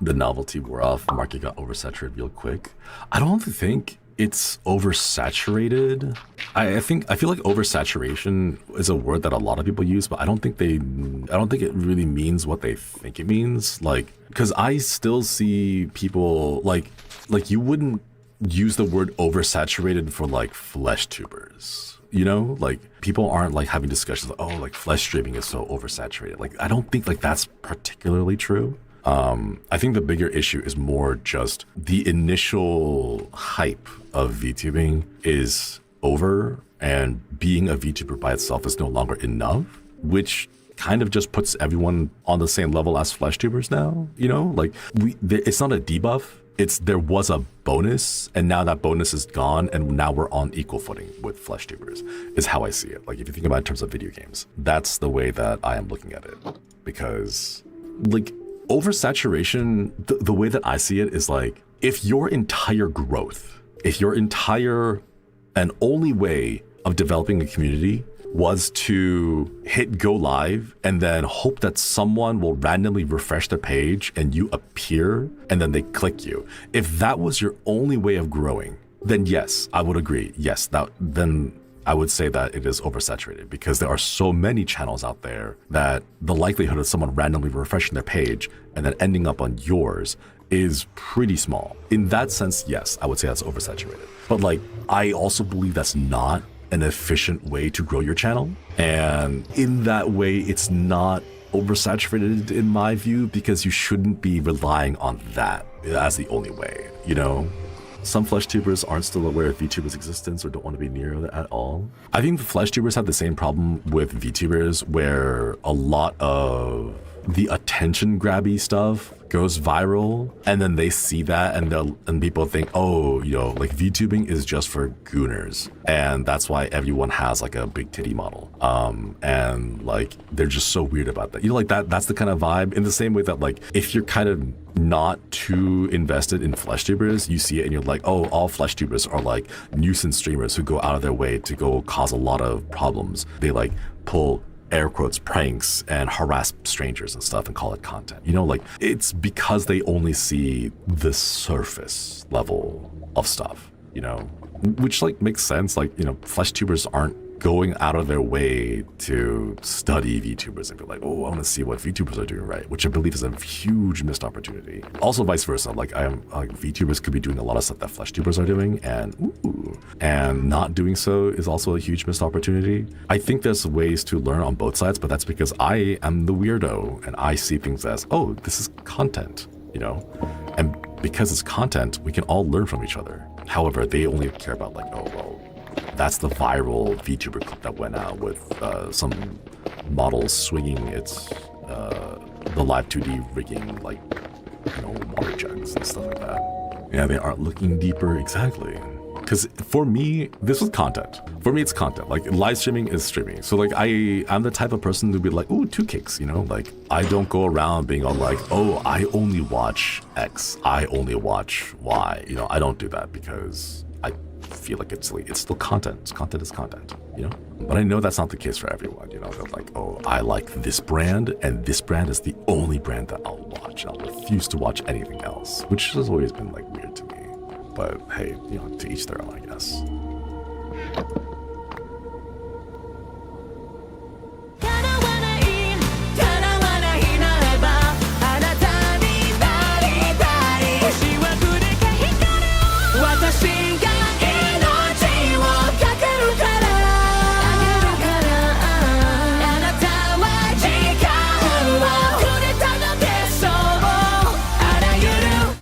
the novelty wore off, the market got oversaturated real quick. I don't think it's oversaturated. I feel like oversaturation is a word that a lot of people use, but I don't think it really means what they think it means. Like, because I still see people like you wouldn't use the word oversaturated for like flesh tubers. You know, like people aren't like having discussions like, oh, like flesh streaming is so oversaturated. Like, I don't think like that's particularly true. I think the bigger issue is more just the initial hype of VTubing is over, and being a VTuber by itself is no longer enough, which kind of just puts everyone on the same level as flesh tubers now. You know, like it's not a debuff. There was a bonus, and now that bonus is gone, and now we're on equal footing with flesh tubers, is how I see it. Like, if you think about it in terms of video games, that's the way that I am looking at it. Because, like, oversaturation, the way that I see it is like, if your entire growth, if your entire and only way of developing a community was to hit go live and then hope that someone will randomly refresh the page and you appear and then they click you. If that was your only way of growing, then yes, I would agree. Yes, then I would say that it is oversaturated, because there are so many channels out there that the likelihood of someone randomly refreshing their page and then ending up on yours is pretty small. In that sense, yes, I would say that's oversaturated. But like, I also believe that's not an efficient way to grow your channel. And in that way, it's not oversaturated in my view, because you shouldn't be relying on that as the only way, you know? Some flesh tubers aren't still aware of VTubers' existence or don't want to be near it at all. I think the flesh tubers have the same problem with VTubers, where a lot of the attention grabby stuff goes viral, and then they see that and people think, oh, you know, like VTubing is just for gooners, and that's why everyone has like a big titty model. And like, they're just so weird about that. You know, like that's the kind of vibe, in the same way that like, if you're kind of not too invested in flesh tubers, you see it and you're like, oh, all flesh tubers are like nuisance streamers who go out of their way to go cause a lot of problems. They like pull air quotes pranks and harass strangers and stuff and call it content. You know, like, it's because they only see the surface level of stuff, you know, which like makes sense. Like, you know, flesh tubers aren't going out of their way to study VTubers and be like, oh, I want to see what VTubers are doing right, which I believe is a huge missed opportunity. Also vice versa, like VTubers could be doing a lot of stuff that flesh tubers are doing, and not doing so is also a huge missed opportunity. I think there's ways to learn on both sides, but that's because I am the weirdo and I see things as, oh, this is content, you know? And because it's content, we can all learn from each other. However, they only care about like, oh, well, that's the viral VTuber clip that went out with some model swinging its the live 2D rigging, like, you know, water jugs and stuff like that. Yeah, they aren't looking deeper. Exactly. Because for me, this was content. For me, it's content. Like, live streaming is streaming. So like, I'm the type of person to be like, ooh, 2 kicks, you know? Like, I don't go around being all like, oh, I only watch X, I only watch Y. You know, I don't do that, because I feel like it's still content. Content is content, you know? But I know that's not the case for everyone, you know? They're like, oh, I like this brand, and this brand is the only brand that I'll watch. I'll refuse to watch anything else, which has always been like weird to me. But hey, you know, to each their own, I guess.